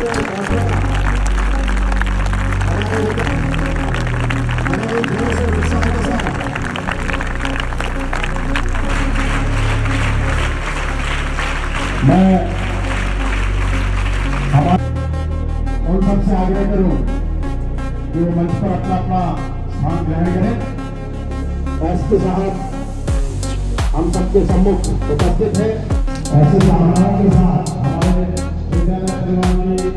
मैं उन सबसे आग्रह करूं कि वो मंच पर अपना अपना स्थान ग्रहण करें। एसपी साहब हम सबके सम्मुख उपस्थित है। ऐसे भावनाओं के साथ हमारे विद्यालय परिवार की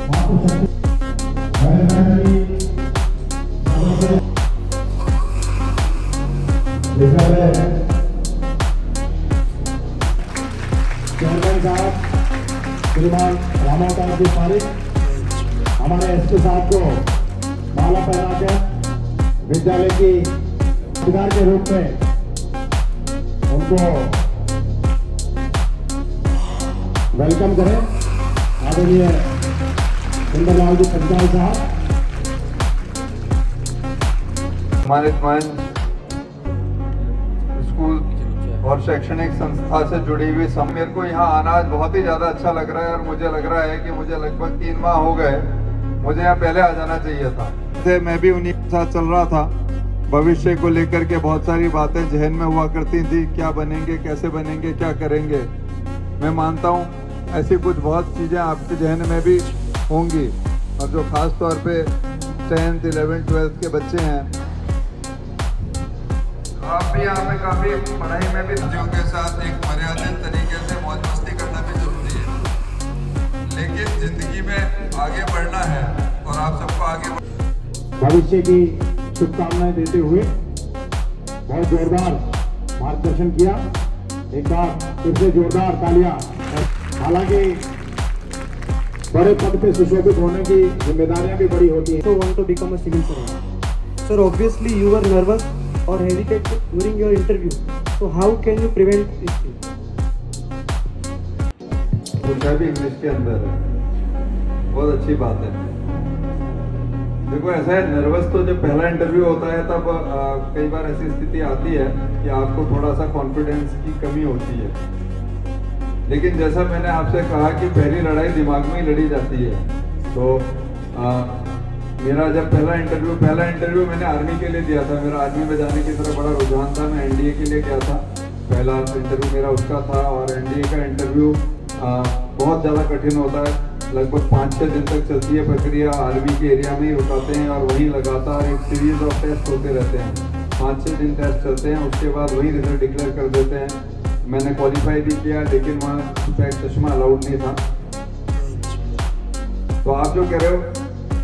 मातृशक्ति विद्यालय चेयरमैन साहब श्रीमान रामावतार जी पारिक हमारे एसपी साहब को माला पहनाकर विद्यालय की अधिकार के रूप में उनको वेलकम करें। आदरणीय सुंदरलाल जी पंचाल साहब हमारे स्कूल और शैक्षणिक संस्था से जुड़ी हुई मेरे को यहाँ आना आज बहुत ही ज़्यादा अच्छा लग रहा है और मुझे लग रहा है कि मुझे लगभग 3 माह हो गए, मुझे यहाँ पहले आ जाना चाहिए था। मैं भी उन्हीं के साथ चल रहा था। भविष्य को लेकर के बहुत सारी बातें जहन में हुआ करती थी, क्या बनेंगे, कैसे बनेंगे, क्या करेंगे। मैं मानता हूँ ऐसी कुछ बहुत चीज़ें आपके जहन में भी होंगी, और जो ख़ास तौर पे 10th, 11th, 12th के बच्चे हैं, आप भी यहाँ पे काफ़ी पढ़ाई में भी बच्चों के साथ एक मर्यादित तरीके से मौज मस्ती करना भी जरूरी है, लेकिन ज़िंदगी में आगे बढ़ना है और आप सबको आगे भविष्य की शुभकामनाएं देते हुए बहुत जोरदार मार्गदर्शन किया। एक बार फिर से जोरदार तालियां। हालांकि बड़े पद पे सुशोभित होने की जिम्मेदारियां भी बड़ी होती हैं। So want to become a civil servant. Sir, obviously you were nervous or hesitate during your interview. So how can you prevent this thing? पूछा भी इंग्लिश के अंदर है, बहुत अच्छी बात है। देखो ऐसा है, नर्वस तो जब पहला इंटरव्यू होता है तब कई बार ऐसी स्थिति आती है कि आपको थोड़ा सा कॉन्फिडेंस की कमी होती है, लेकिन जैसा मैंने आपसे कहा कि पहली लड़ाई दिमाग में ही लड़ी जाती है। तो मेरा जब पहला इंटरव्यू मैंने आर्मी के लिए दिया था। मेरा आर्मी में जाने की तरफ बड़ा रुझान था। मैं एनडीए के लिए गया था, पहला इंटरव्यू मेरा उसका था। और एनडीए का इंटरव्यू बहुत ज़्यादा कठिन होता है, लगभग 5-6 दिन तक चलती है प्रक्रिया। आर्मी के एरिया में ही रुकाते हैं और वहीं लगातार एक सीरीज ऑफ टेस्ट होते रहते हैं। 5-6 दिन टेस्ट चलते हैं, उसके बाद वहीं रिजल्ट डिक्लेयर कर देते हैं। मैंने क्वालिफाई भी किया, लेकिन वहाँ चश्मा अलाउड नहीं था। तो आप जो कह रहे हो,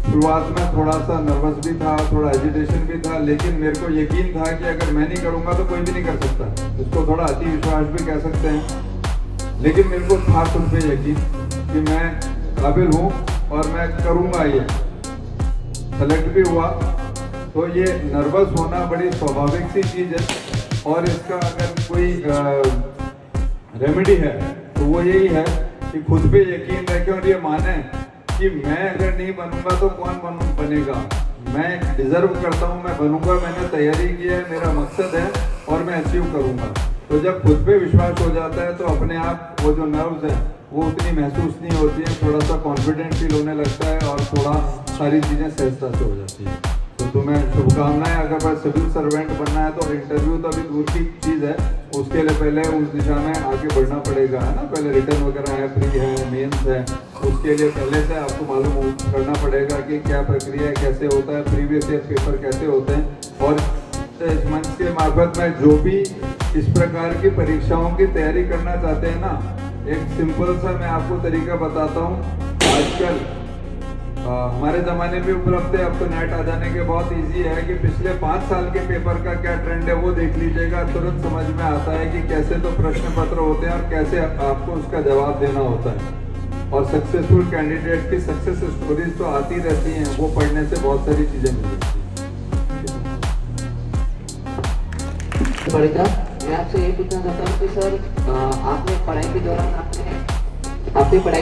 शुरुआत में थोड़ा सा नर्वस भी था, थोड़ा एजिटेशन भी था, लेकिन मेरे को यकीन था कि अगर मैं नहीं करूँगा तो कोई भी नहीं कर सकता। इसको थोड़ा अति विश्वास भी कह सकते हैं, लेकिन मेरे को था खुद पे यकीन कि मैं काबिल हूँ और मैं करूँगा। ये सेलेक्ट भी हुआ। तो ये नर्वस होना बड़ी स्वाभाविक सी चीज़ है, और इसका अगर कोई रेमेडी है तो वो यही है कि खुद पे यकीन रखें और ये माने कि मैं अगर नहीं बनूंगा तो कौन बनेगा। मैं डिजर्व करता हूँ, मैं बनूंगा, मैंने तैयारी की है, मेरा मकसद है और मैं अचीव करूंगा। तो जब खुद पे विश्वास हो जाता है तो अपने आप वो जो नर्व्स हैं वो उतनी महसूस नहीं होती है, थोड़ा सा कॉन्फिडेंट फील होने लगता है और थोड़ा सारी चीज़ें सहजता से हो जाती है। तो तुम्हें शुभकामनाएं। अगर बस सिविल सर्वेंट बनना है तो इंटरव्यू तो अभी दूर की चीज़ है, उसके लिए पहले उस दिशा में आगे बढ़ना पड़ेगा, है ना। पहले रिटर्न वगैरह है, प्री है, मेंस है, उसके लिए पहले से आपको मालूम करना पड़ेगा कि क्या प्रक्रिया है, कैसे होता है, प्रीवियस ईयर पेपर कैसे होते हैं। और इस मंच के मार्फत में जो भी इस प्रकार की परीक्षाओं की तैयारी करना चाहते हैं ना, एक सिंपल सा मैं आपको तरीका बताता हूँ। आजकल हमारे ज़माने में उपलब्ध है, अब तो नेट आ जाने के बहुत इजी है कि पिछले 5 साल के पेपर का क्या ट्रेंड है वो देख लीजिएगा। तुरंत समझ में आता है कि कैसे तो प्रश्न पत्र होते हैं और कैसे आपको उसका जवाब देना होता है। और सक्सेसफुल कैंडिडेट की सक्सेस स्टोरीज तो आती रहती हैं, वो पढ़ने से बहुत सारी चीज़ें मिल जाती हैं। मैं आपसे ये पूछना चाहता हूँ कि सर, आपने पढ़ाई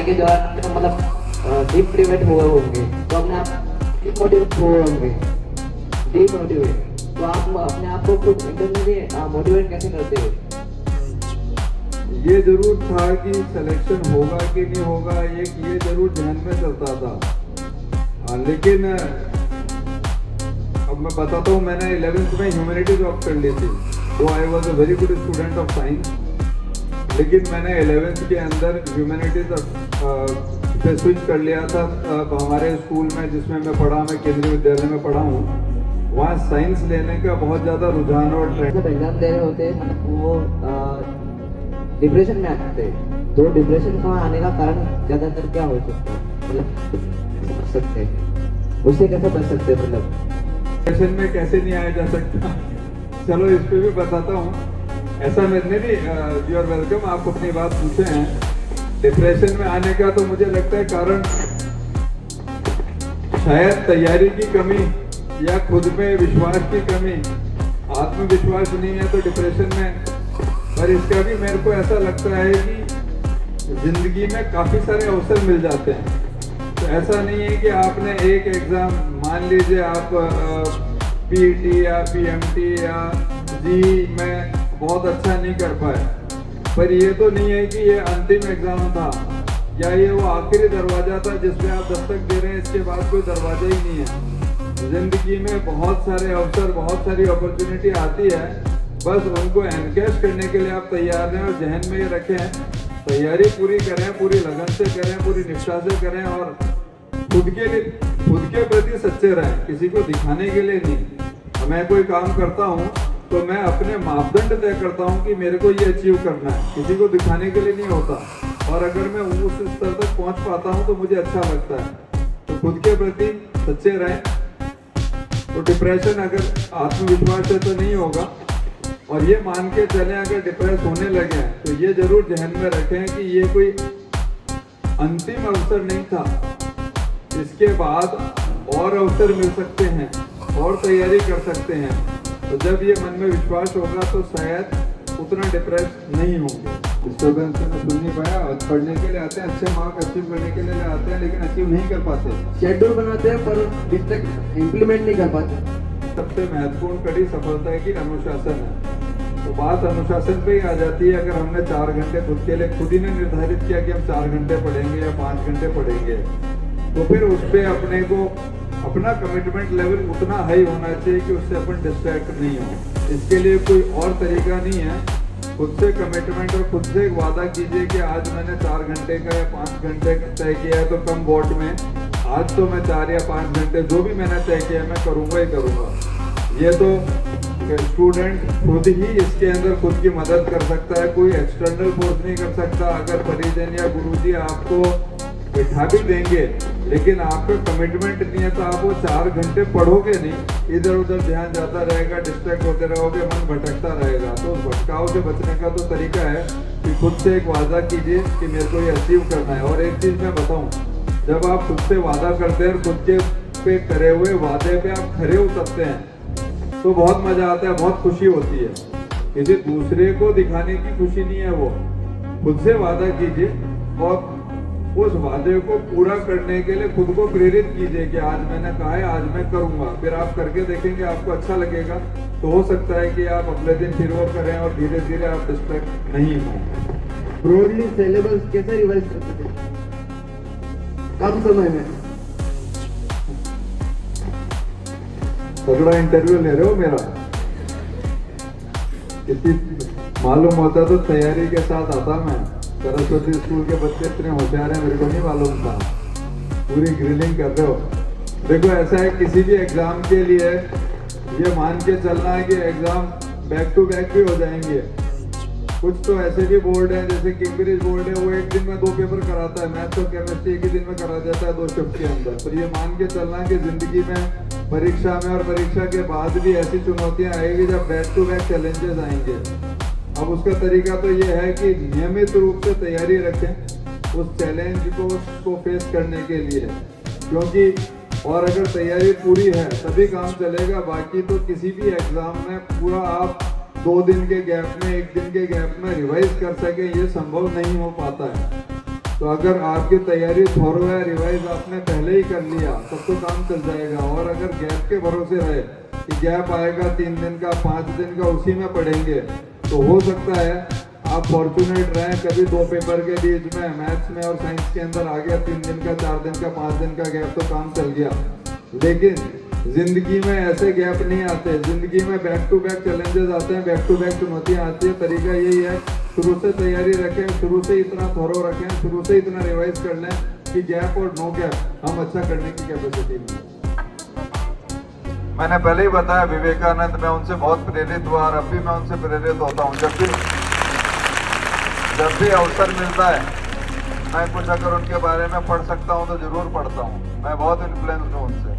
के दौरान मतलब डिमोटिवेट हुए होंगे, तो अपने आप डिमोटिवेट हुए होंगे, तो आप अपने आप को खुद इंटरनली मोटिवेट कैसे करते हो? ये जरूर था कि सिलेक्शन होगा कि नहीं होगा, ये जरूर ध्यान में चलता था। लेकिन अब मैं बताता हूँ, मैंने 11th में ह्यूमैनिटीज ऑप्ट कर ली थी, तो I was a very good student of science. लेकिन मैंने 11th के अंदर ह्यूमैनिटीज पे स्विच कर लिया था। हमारे स्कूल में जिसमें मैं पढ़ा, मैं केंद्रीय विद्यालय में पढ़ा हूँ, वहाँ साइंस लेने का बहुत ज़्यादा रुझान और ट्रेंड। जब एग्जाम दे रहे होते हैं वो डिप्रेशन में आते हैं, तो डिप्रेशन का आने का कारण ज़्यादातर क्या हो सकता है, मतलब समझ सकते हैं उससे कैसे बच सकते हैं? मतलब डिप्रेशन में कैसे नहीं आया जा सकता, चलो इस पे भी बताता हूँ। ऐसा मैंने नहीं, यू आर वेलकम, आप अपनी बात पूछे हैं। डिप्रेशन में आने का तो मुझे लगता है कारण शायद तैयारी की कमी या खुद में विश्वास की कमी। आत्मविश्वास नहीं है तो डिप्रेशन में, पर इसका भी मेरे को ऐसा लगता है कि जिंदगी में काफ़ी सारे अवसर मिल जाते हैं। तो ऐसा नहीं है कि आपने एक एग्ज़ाम, मान लीजिए आप पीईटी या पीएमटी या जी में बहुत अच्छा नहीं कर पाए, पर ये तो नहीं है कि ये अंतिम एग्ज़ाम था या ये वो आखिरी दरवाज़ा था जिसमें आप दस्तक दे रहे हैं, इसके बाद कोई दरवाज़ा ही नहीं है। जिंदगी में बहुत सारे अवसर, बहुत सारी अपॉर्चुनिटी आती है, बस उनको एनकैश करने के लिए आप तैयार रहें और जहन में ये रखें, तैयारी पूरी करें, पूरी लगन से करें, पूरी निष्ठा से करें और खुद के प्रति सच्चे रहें, किसी को दिखाने के लिए नहीं। मैं कोई काम करता हूँ तो मैं अपने मापदंड तय करता हूँ कि मेरे को ये अचीव करना है, किसी को दिखाने के लिए नहीं होता। और अगर मैं उस स्तर तक पहुँच पाता हूँ तो मुझे अच्छा लगता है। तो खुद के प्रति सच्चे रहें। तो डिप्रेशन अगर आत्मविश्वास से तो नहीं होगा, और ये मान के चलें अगर डिप्रेस होने लगे हैं तो ये जरूर ध्यान में रखें कि ये कोई अंतिम अवसर नहीं था, इसके बाद और अवसर मिल सकते हैं और तैयारी कर सकते हैं। तो जब ये मन में विश्वास होगा तो शायद उतना डिप्रेस नहीं होंगे। डिस्टर्बेंस में सुन नहीं पाया, पढ़ने के लिए आते हैं, अच्छे मार्क्स अचीव करने के लिए आते हैं, लेकिन अचीव नहीं कर पाते। शेड्यूल बनाते हैं पर इम्प्लीमेंट नहीं कर पाते। सबसे महत्वपूर्ण कड़ी सफलता की अनुशासन है। तो बात अनुशासन पे ही आ जाती है। अगर हमने 4 घंटे खुद के लिए, खुद ही ने निर्धारित किया कि हम 4 घंटे पढ़ेंगे या 5 घंटे पढ़ेंगे, तो फिर उस पर अपने को अपना कमिटमेंट लेवल उतना हाई होना चाहिए कि उससे अपन डिस्ट्रैक्ट नहीं हो। इसके लिए कोई और तरीका नहीं है। खुद से कमिटमेंट और खुद से एक वादा कीजिए कि आज मैंने 4 घंटे का या 5 घंटे तय किया है, तो कम बोर्ड में आज तो मैं 4 या 5 घंटे जो भी मैंने तय किया मैं करूँगा ही करूँगा। ये तो स्टूडेंट खुद ही इसके अंदर खुद की मदद कर सकता है, कोई एक्सटर्नल फोर्स नहीं कर सकता। अगर परिजन या गुरुजी आपको बिठा भी देंगे, लेकिन आपका कमिटमेंट नहीं है तो आप वो 4 घंटे पढ़ोगे नहीं, इधर उधर ध्यान जाता रहेगा, डिस्ट्रैक्ट होते रहोगे, मन भटकता रहेगा। तो उस भटकाव से बचने का तो तरीका है कि खुद से एक वादा कीजिए कि मेरे को ये अचीव करना है। और एक चीज़ मैं बताऊँ, जब आप खुद से वादा करते हैं, खुद के पे करे हुए वादे पे आप खरे उतरते हैं तो बहुत मजा आता है, बहुत खुशी होती है। किसी दूसरे को दिखाने की खुशी नहीं है, वो खुद से वादा कीजिए और उस वादे को पूरा करने के लिए खुद को प्रेरित कीजिए कि आज मैंने कहा है, आज मैं करूंगा। फिर आप करके देखेंगे, आपको अच्छा लगेगा, तो हो सकता है कि आप अगले दिन फिर वो करें और धीरे धीरे आप डिस्ट्रैक्ट नहीं हों। ब्रॉडली सिलेबस कैसे रिवाइज करते थे, कम समय में? तगड़ा इंटरव्यू ले रहे हो मेरा, कितनी मालूम होता तो तैयारी के साथ आता मैं। सरस्वती स्कूल के बच्चे इतने होशियार हैं, मेरे को नहीं मालूम था। पूरी ग्रिलिंग कर रहे हो। देखो ऐसा है, किसी भी एग्जाम के लिए ये मान के चलना है कि एग्जाम बैक टू बैक भी हो जाएंगे। कुछ तो ऐसे भी बोर्ड है, जैसे कैम्ब्रिज बोर्ड है, वो एक दिन में 2 पेपर कराता है, मैथ्स और केमिस्ट्री एक ही दिन में करा देता है 2 शिफ्ट के अंदर। पर ये मान के चलना है कि जिंदगी में परीक्षा में और परीक्षा के बाद भी ऐसी चुनौतियां आएगी जब बैक टू बैक चैलेंजेस आएंगे। अब उसका तरीका तो ये है कि नियमित रूप से तैयारी रखें उस चैलेंज को फेस करने के लिए, क्योंकि और अगर तैयारी पूरी है तभी काम चलेगा। बाकी तो किसी भी एग्जाम में पूरा आप 2 दिन के गैप में, 1 दिन के गैप में रिवाइज कर सके, ये संभव नहीं हो पाता है। तो अगर आपकी तैयारी थोरो है, रिवाइज आपने पहले ही कर लिया, तब तो काम चल जाएगा। और अगर गैप के भरोसे रहे कि गैप आएगा 3 दिन का, 5 दिन का, उसी में पढ़ेंगे, तो हो सकता है आप फॉर्चुनेट रहे, कभी 2 पेपर के बीच में मैथ्स में और साइंस के अंदर आ गया, 3 दिन का, 4 दिन का, 5 दिन का गैप तो काम चल गया। लेकिन जिंदगी में ऐसे गैप नहीं आते, जिंदगी में बैक टू बैक चैलेंजेस आते हैं, बैक टू बैक चुनौतियां आती है। तरीका यही है, शुरू से तैयारी रखें, शुरू से इतना थोरो रखें, शुरू से इतना रिवाइज कर लें कि गैप और नो गैप हम अच्छा करने की कैपेसिटी में। मैंने पहले ही बताया, विवेकानंद में उनसे बहुत प्रेरित हुआ और अब भी मैं उनसे प्रेरित होता हूँ। जब भी अवसर मिलता है, मैं कुछ अगर उनके बारे में पढ़ सकता हूँ तो जरूर पढ़ता हूँ। मैं बहुत इन्फ्लुएंस्ड हूँ उनसे।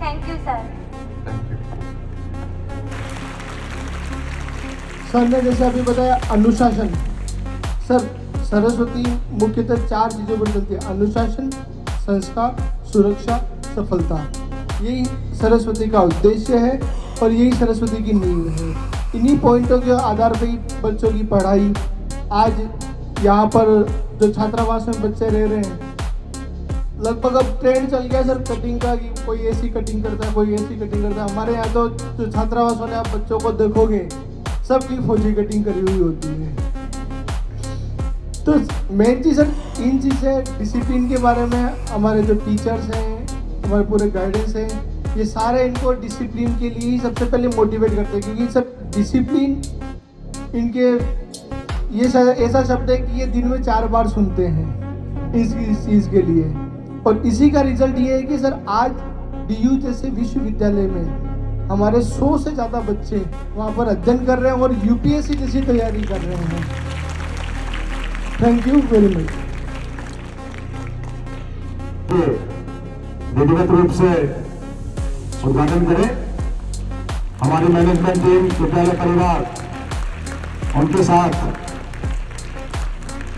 Thank you sir. Thank you. Sir ने जैसे अभी बताया अनुशासन। सर सरस्वती मुख्यतः 4 चीज़ों पर चलती है: अनुशासन, संस्कार, सुरक्षा, सफलता। यही सरस्वती का उद्देश्य है और यही सरस्वती की नींव है। इन्हीं पॉइंटों के आधार पर ही बच्चों की पढ़ाई, आज यहाँ पर जो छात्रावास में बच्चे रह रहे हैं, लगभग अब ट्रेंड चल गया सर कटिंग का, कि कोई ऐसी कटिंग करता है, कोई ऐसी कटिंग करता है। हमारे यहाँ तो जो छात्रावास वाले आप बच्चों को देखोगे, सबकी फौजी कटिंग करी हुई होती है। तो मेन चीज़ सर 3 चीज़ें, डिसिप्लिन के बारे में हमारे जो टीचर्स हैं, हमारे पूरे गाइडेंस हैं, ये सारे इनको डिसिप्लिन के लिए ही सबसे पहले मोटिवेट करते हैं। क्योंकि सर डिसिप्लिन इनके ये ऐसा शब्द है कि ये दिन में 4 बार सुनते हैं इस चीज़ के लिए। और इसी का रिजल्ट ये है कि सर आज DU जैसे विश्वविद्यालय में हमारे 100 से ज़्यादा बच्चे वहाँ पर अध्ययन कर रहे हैं और UPSC जैसी तैयारी कर रहे हैं। Thank you very much. विधिवत रूप से उद्घाटन करें। हमारी मैनेजमेंट टीम, विद्यालय परिवार, उनके साथ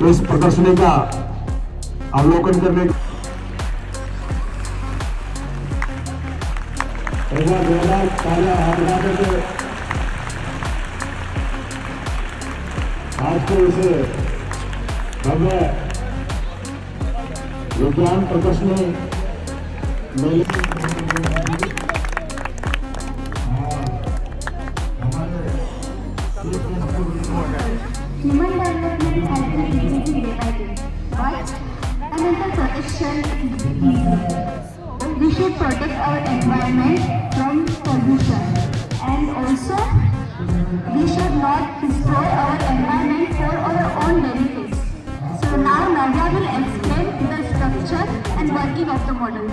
इस प्रदर्शनी का अवलोकन करने आज को इसे भव्य विज्ञान प्रदर्शनी मेले Human development has been increasing day by day, but another protection is easy. We should protect our environment from pollution, and also we should not destroy our environment for our own benefits. So now Navya will explain the structure and working of the model.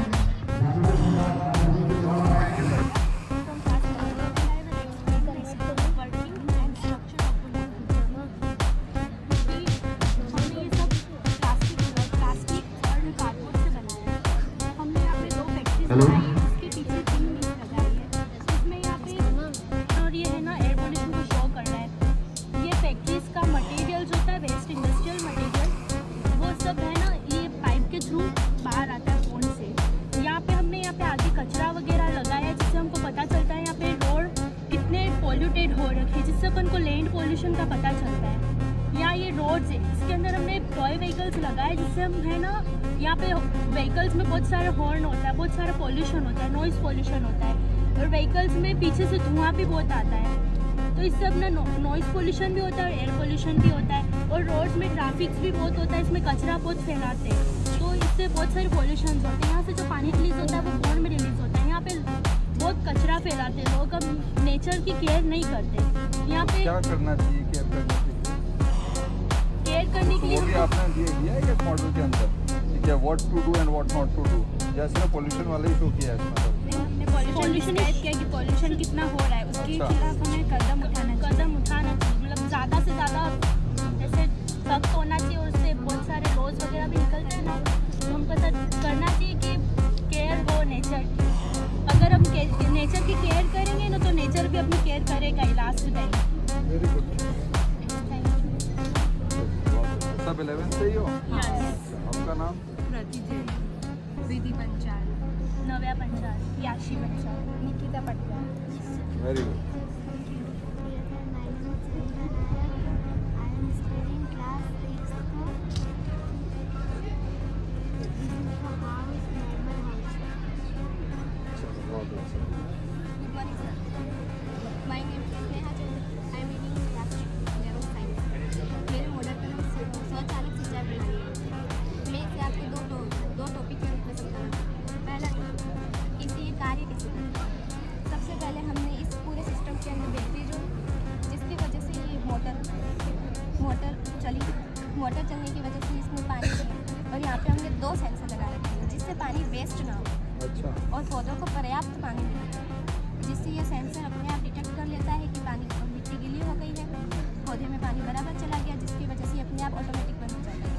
Hello उसके पीछे 3 मील लगाई है, इसमें यहाँ पे और ये है ना एयर पोल्यूशन को शो कर रहा है। ये फैक्ट्रीज का मटेरियल होता है, वेस्ट इंडस्ट्रियल मटेरियल, वो सब है ना, ये पाइप के थ्रू बाहर आता है फोन से। यहाँ पे आगे कचरा वगैरह लगाया है, जिससे हमको पता चलता है यहाँ पे रोड कितने पॉल्यूटेड हो रखे हैं, जिससे अपन को लैंड पोल्यूशन का पता चलता है। यहाँ ये रोड्स है, इसके अंदर हमने टॉय व्हीकल्स लगाए, जिससे हम है ना, यहाँ पे व्हीकल्स में बहुत सारा हॉर्न होता है, बहुत सारा पॉल्यूशन होता है, नॉइज़ पॉल्यूशन होता है, और व्हीकल्स में पीछे से धुआं भी बहुत आता है। तो इससे अपना नॉइज़ पॉल्यूशन भी होता है और एयर पॉल्यूशन भी होता है। और रोड्स में ट्रैफिक भी बहुत होता है, इसमें कचरा बहुत फैलाते हैं, तो इससे बहुत सारे पॉल्यूशन होते हैं। यहाँ से जो पानी रिलीज होता है वो पौंड में रिलीज होता है। यहाँ पे बहुत कचरा फैलाते हैं लोग, अब नेचर की केयर नहीं करते। यहाँ पे क्या करना चाहिए केयर करने के लिए? केयर करने के लिए वो भी आपने दिया है इस मॉडल के अंदर, ठीक है, what to do and what not to do, जैसे पोल्यूशन वाले ही शो किया है इसमें। हमने पॉल्यूशन किया कि पॉल्यूशन कितना हो रहा है, उसके खिलाफ हमें कदम उठाना चाहिए। मतलब ज़्यादा से ज़्यादा जैसे सख्त होना चाहिए, और उससे बहुत सारे लॉज वगैरह भी निकलते हैं ना, तो हमको ऐसा करना चाहिए कि केयर हो नेचर की। अगर हम नेचर की केयर करेंगे ना, तो नेचर भी अपनी केयर करेगा ही लास्ट टाइम। Very good. सब 11 से ही हो? आपका नाम? विधि Panchal, Navya Panchal, Yashi Panchal, Nikita Patwal. Very good. My name is Neha Chandra. Motor चलने की वजह से इसमें पानी है और यहाँ पे हमने 2 सेंसर लगा रखे हैं जिससे पानी वेस्ट ना हो अच्छा और पौधों को पर्याप्त पानी मिले, जिससे ये सेंसर अपने आप डिटेक्ट कर लेता है कि पानी मिट्टी गीली हो गई है, पौधे में पानी बराबर चला गया, जिसकी वजह से ये अपने आप ऑटोमेटिक बंद हो जाता है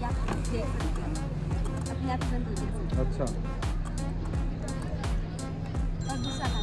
या देख सकते हैं अपने आप बंद हो जाता है। अच्छा और दूसरा काम